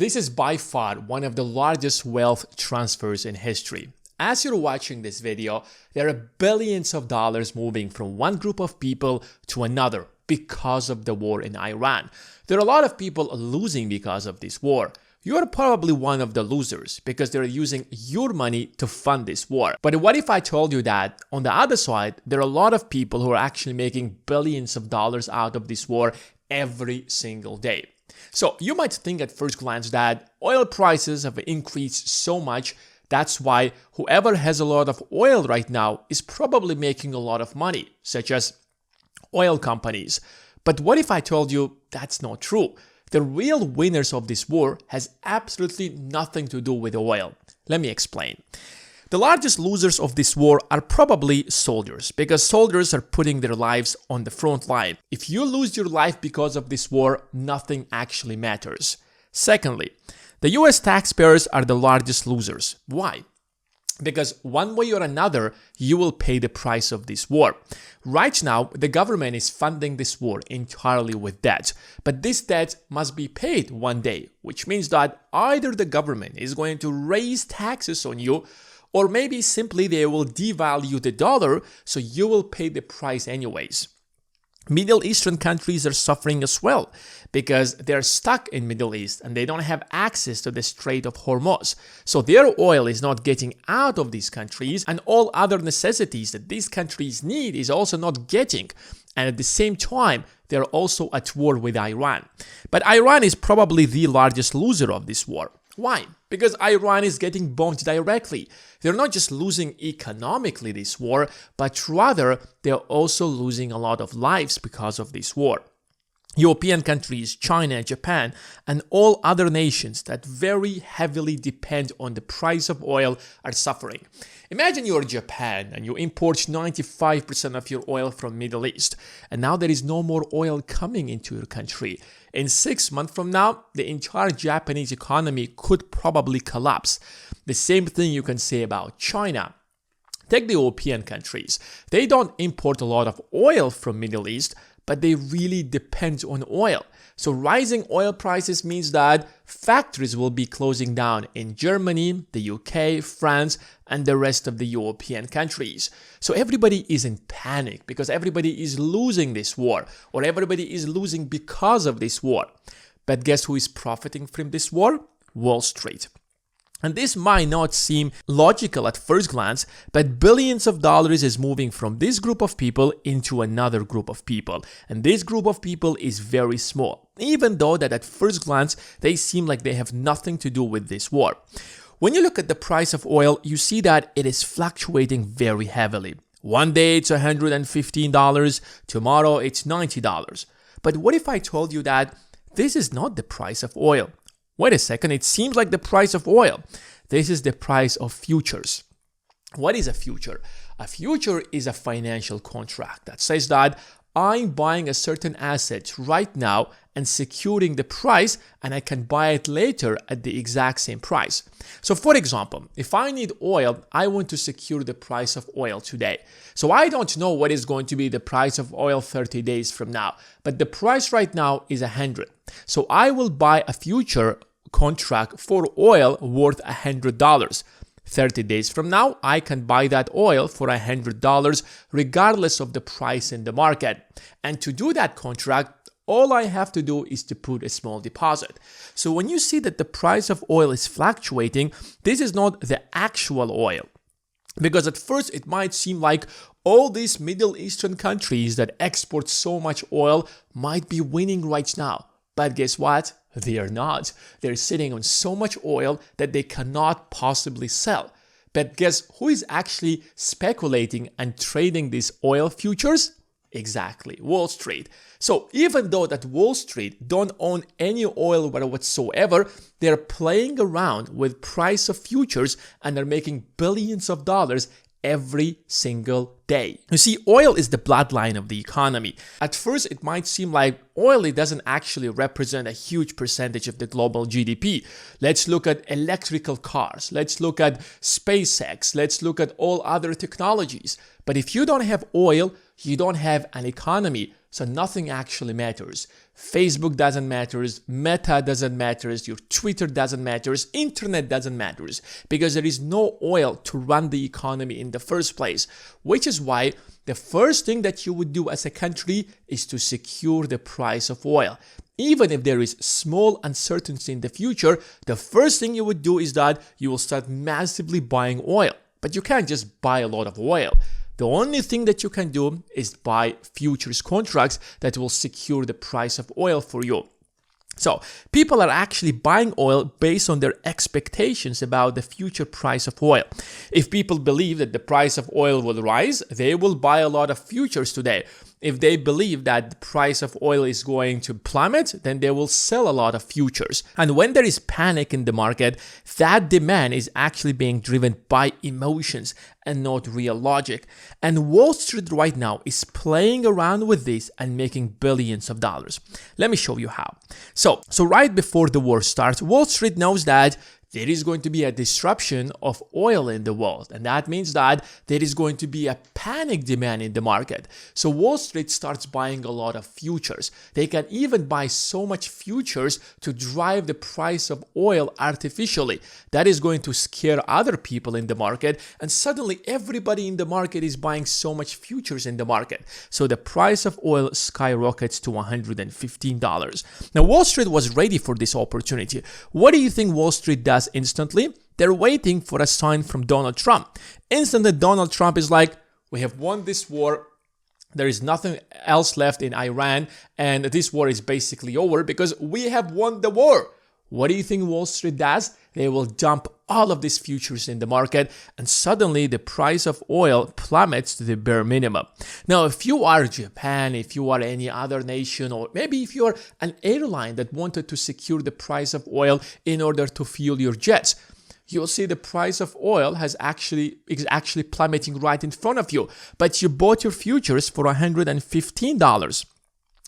This is by far one of the largest wealth transfers in history. As you're watching this video, there are billions of dollars moving from one group of people to another because of the war in Iran. There are a lot of people losing because of this war. You're probably one of the losers because they're using your money to fund this war. But what if I told you that on the other side, there are a lot of people who are actually making billions of dollars out of this war every single day? So you might think at first glance that oil prices have increased so much. That's why whoever has a lot of oil right now is probably making a lot of money, such as oil companies. But what if I told you that's not true? The real winners of this war has absolutely nothing to do with oil. Let me explain. The largest losers of this war are probably soldiers, because soldiers are putting their lives on the front line. If you lose your life because of this war, nothing actually matters. Secondly, the US taxpayers are the largest losers. Why? Because one way or another, you will pay the price of this war. Right now, the government is funding this war entirely with debt. But this debt must be paid one day, which means that either the government is going to raise taxes on you, or maybe simply they will devalue the dollar, so you will pay the price anyways. Middle Eastern countries are suffering as well because they're stuck in Middle East and they don't have access to the Strait of Hormuz. So their oil is not getting out of these countries, and all other necessities that these countries need is also not getting. And at the same time, they're also at war with Iran. But Iran is probably the largest loser of this war. Why? Because Iran is getting bombed directly. They're not just losing economically this war, but rather they're also losing a lot of lives because of this war. European countries, China, Japan, and all other nations that very heavily depend on the price of oil are suffering. Imagine you're Japan and you import 95% of your oil from Middle East, and now there is no more oil coming into your country. In 6 months from now, the entire Japanese economy could probably collapse. The same thing you can say about China. Take the European countries. They don't import a lot of oil from Middle East, but they really depend on oil. So rising oil prices means that factories will be closing down in Germany, the UK, France, and the rest of the European countries. So everybody is in panic because everybody is losing this war, or everybody is losing because of this war. But guess who is profiting from this war? Wall Street. And this might not seem logical at first glance, but billions of dollars is moving from this group of people into another group of people. And this group of people is very small, even though that at first glance, they seem like they have nothing to do with this war. When you look at the price of oil, you see that it is fluctuating very heavily. One day it's $115, tomorrow it's $90. But what if I told you that this is not the price of oil? Wait a second, it seems like the price of oil. This is the price of futures. What is a future? A future is a financial contract that says that I'm buying a certain asset right now and securing the price, and I can buy it later at the exact same price. So for example, if I need oil, I want to secure the price of oil today. So I don't know what is going to be the price of oil 30 days from now, but the price right now is 100. So I will buy a future contract for oil worth $100. 30 days from now, I can buy that oil for $100 regardless of the price in the market. And to do that contract, all I have to do is to put a small deposit. So when you see that the price of oil is fluctuating, this is not the actual oil. Because at first it might seem like all these Middle Eastern countries that export so much oil might be winning right now. But guess what? They are not. They're sitting on so much oil that they cannot possibly sell. But guess who is actually speculating and trading these oil futures? Exactly, Wall Street. So even though that Wall Street don't own any oil whatsoever, they're playing around with price of futures and they're making billions of dollars every single day. You see, oil is the bloodline of the economy. At first, it might seem like oil doesn't actually represent a huge percentage of the global GDP. Let's look at electrical cars. Let's look at SpaceX. Let's look at all other technologies. But if you don't have oil, you don't have an economy. So nothing actually matters. Facebook doesn't matter, Meta doesn't matter, your Twitter doesn't matter, internet doesn't matter, because there is no oil to run the economy in the first place, which is why the first thing that you would do as a country is to secure the price of oil. Even if there is small uncertainty in the future, the first thing you would do is that you will start massively buying oil. But you can't just buy a lot of oil. The only thing that you can do is buy futures contracts that will secure the price of oil for you. So people are actually buying oil based on their expectations about the future price of oil. If people believe that the price of oil will rise, they will buy a lot of futures today. If they believe that the price of oil is going to plummet, then they will sell a lot of futures. And when there is panic in the market, that demand is actually being driven by emotions and not real logic. And Wall Street right now is playing around with this and making billions of dollars. Let me show you how. So right before the war starts, Wall Street knows that there is going to be a disruption of oil in the world. And that means that there is going to be a panic demand in the market. So Wall Street starts buying a lot of futures. They can even buy so much futures to drive the price of oil artificially. That is going to scare other people in the market. And suddenly everybody in the market is buying so much futures in the market. So the price of oil skyrockets to $115. Now Wall Street was ready for this opportunity. What do you think Wall Street does instantly? They're waiting for a sign from Donald Trump. Instantly, Donald Trump is like, we have won this war. There is nothing else left in Iran, and this war is basically over because we have won the war. What do you think Wall Street does? They will dump all of these futures in the market, and suddenly the price of oil plummets to the bare minimum. Now, if you are Japan, if you are any other nation, or maybe if you are an airline that wanted to secure the price of oil in order to fuel your jets, you'll see the price of oil is actually plummeting right in front of you. But you bought your futures for $115.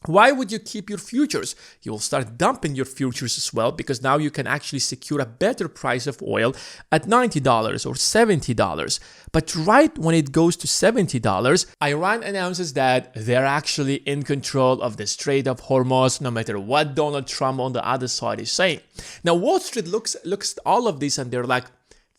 Why would you keep your futures? You will start dumping your futures as well, because now you can actually secure a better price of oil at $90 or $70. But right when it goes to $70, Iran announces that they're actually in control of the Strait of Hormuz, no matter what Donald Trump on the other side is saying. Now Wall Street looks at all of this and they're like,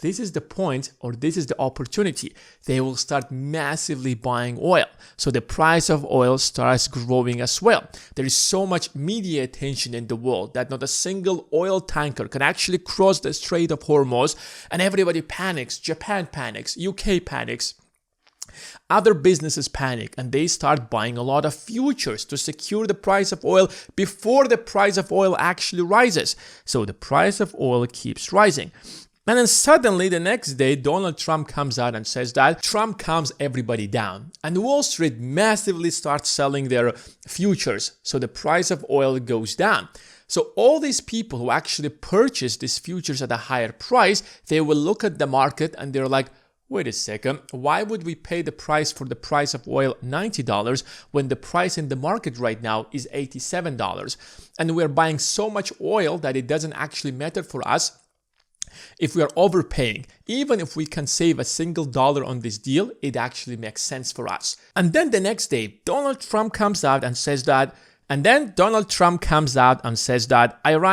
this is the point, or this is the opportunity. They will start massively buying oil. So the price of oil starts growing as well. There is so much media attention in the world that not a single oil tanker can actually cross the Strait of Hormuz, and everybody panics. Japan panics, UK panics. Other businesses panic and they start buying a lot of futures to secure the price of oil before the price of oil actually rises. So the price of oil keeps rising. And then suddenly the next day, Donald Trump comes out and says that Trump calms everybody down. And Wall Street massively starts selling their futures. So the price of oil goes down. So all these people who actually purchase these futures at a higher price, they will look at the market and they're like, wait a second, why would we pay the price for the price of oil $90 when the price in the market right now is $87? And we're buying so much oil that it doesn't actually matter for us if we are overpaying. Even if we can save a single dollar on this deal, it actually makes sense for us. And then the next day, Donald Trump comes out and says that Iran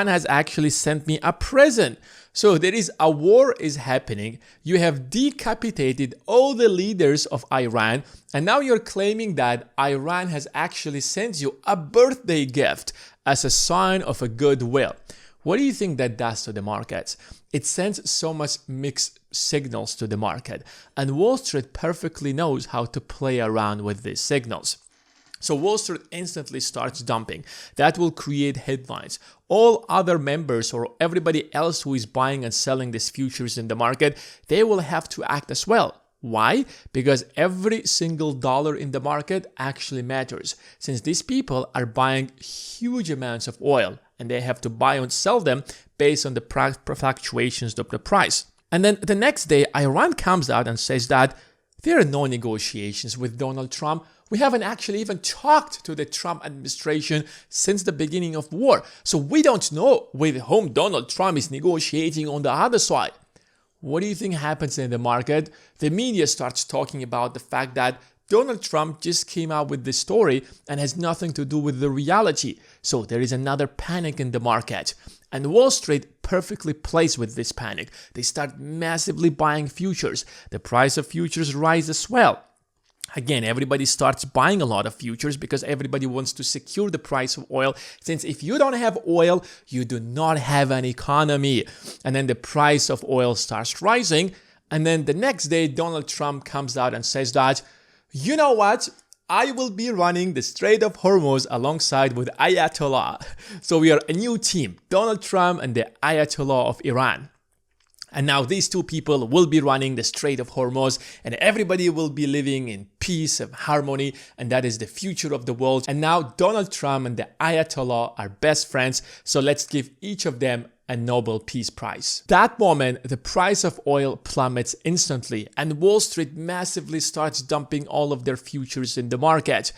has actually sent me a present. So there is a war is happening. You have decapitated all the leaders of Iran, and now you're claiming that Iran has actually sent you a birthday gift as a sign of a goodwill. What do you think that does to the markets? It sends so much mixed signals to the market, and Wall Street perfectly knows how to play around with these signals. So Wall Street instantly starts dumping. That will create headlines. All other members or everybody else who is buying and selling these futures in the market, they will have to act as well. Why? Because every single dollar in the market actually matters, since these people are buying huge amounts of oil and they have to buy and sell them based on the fluctuations of the price. And then the next day, Iran comes out and says that there are no negotiations with Donald Trump. We haven't actually even talked to the Trump administration since the beginning of war. So we don't know with whom Donald Trump is negotiating on the other side. What do you think happens in the market? The media starts talking about the fact that Donald Trump just came out with this story and has nothing to do with the reality. So there is another panic in the market. And Wall Street perfectly plays with this panic. They start massively buying futures. The price of futures rises as well. Again, everybody starts buying a lot of futures because everybody wants to secure the price of oil. Since if you don't have oil, you do not have an economy. And then the price of oil starts rising. And then the next day, Donald Trump comes out and says that, you know what? I will be running the Strait of Hormuz alongside with Ayatollah. So we are a new team, Donald Trump and the Ayatollah of Iran. And now these two people will be running the Strait of Hormuz and everybody will be living in peace and harmony, and that is the future of the world. And now Donald Trump and the Ayatollah are best friends, so let's give each of them a Nobel Peace Prize. That moment, the price of oil plummets instantly and Wall Street massively starts dumping all of their futures in the market.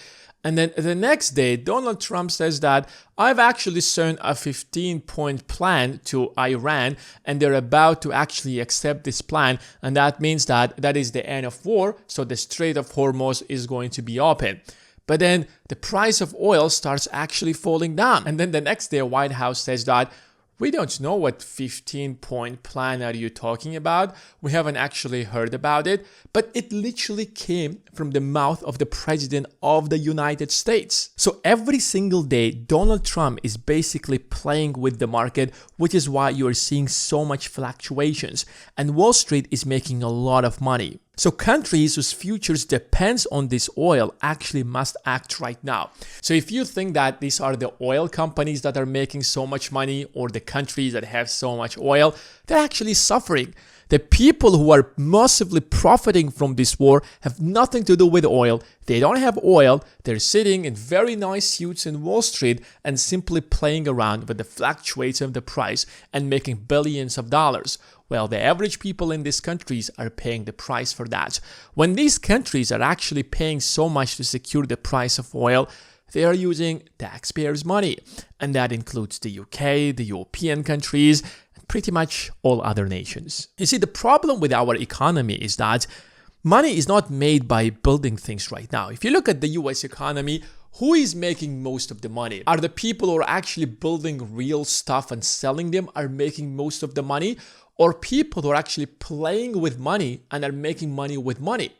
And then the next day, Donald Trump says that I've actually sent a 15-point plan to Iran and they're about to actually accept this plan. And that means that that is the end of war. So the Strait of Hormuz is going to be open. But then the price of oil starts actually falling down. And then the next day, White House says that we don't know what 15-point plan are you talking about. We haven't actually heard about it, but it literally came from the mouth of the President of the United States. So every single day, Donald Trump is basically playing with the market, which is why you are seeing so much fluctuations. And Wall Street is making a lot of money. So countries whose futures depends on this oil actually must act right now. So if you think that these are the oil companies that are making so much money or the countries that have so much oil, they're actually suffering. The people who are massively profiting from this war have nothing to do with oil. They don't have oil. They're sitting in very nice suits in Wall Street and simply playing around with the fluctuations of the price and making billions of dollars. Well, the average people in these countries are paying the price for that. When these countries are actually paying so much to secure the price of oil, they are using taxpayers' money. And that includes the UK, the European countries, and pretty much all other nations. You see, the problem with our economy is that money is not made by building things right now. If you look at the US economy, who is making most of the money? Are the people who are actually building real stuff and selling them are making most of the money? Or people who are actually playing with money and are making money with money?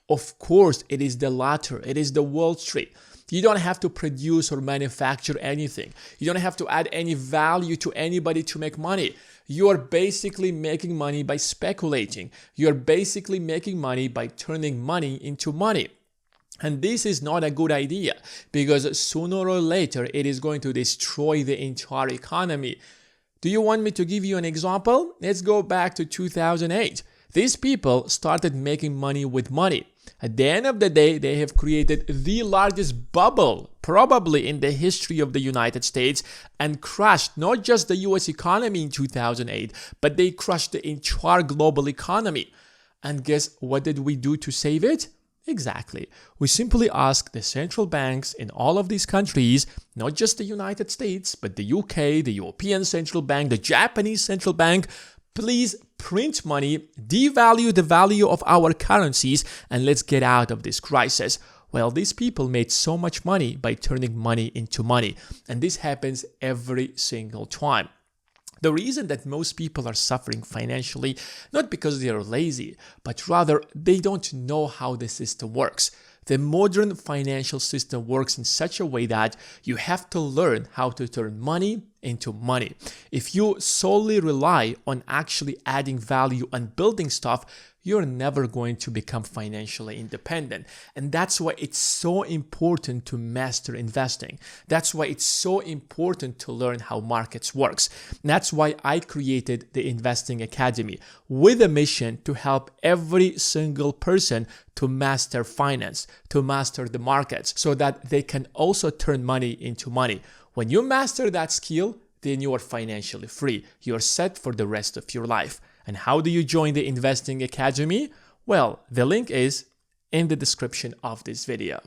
Of course, it is the latter. It is the Wall Street. You don't have to produce or manufacture anything. You don't have to add any value to anybody to make money. You are basically making money by speculating. You are basically making money by turning money into money. And this is not a good idea because sooner or later it is going to destroy the entire economy. Do you want me to give you an example? Let's go back to 2008. These people started making money with money. At the end of the day, they have created the largest bubble probably in the history of the United States and crushed not just the US economy in 2008, but they crushed the entire global economy. And guess what did we do to save it? Exactly. We simply ask the central banks in all of these countries, not just the United States, but the UK, the European Central Bank, the Japanese Central Bank, please print money, devalue the value of our currencies, and let's get out of this crisis. Well, these people made so much money by turning money into money, and this happens every single time. The reason that most people are suffering financially, not because they are lazy, but rather they don't know how the system works. The modern financial system works in such a way that you have to learn how to turn money into money. If you solely rely on actually adding value and building stuff, you're never going to become financially independent. And that's why it's so important to master investing. That's why it's so important to learn how markets works. And that's why I created the Investing Academy with a mission to help every single person to master finance, to master the markets, so that they can also turn money into money. When you master that skill, then you are financially free. You're set for the rest of your life. And how do you join the Investing Academy? Well, the link is in the description of this video.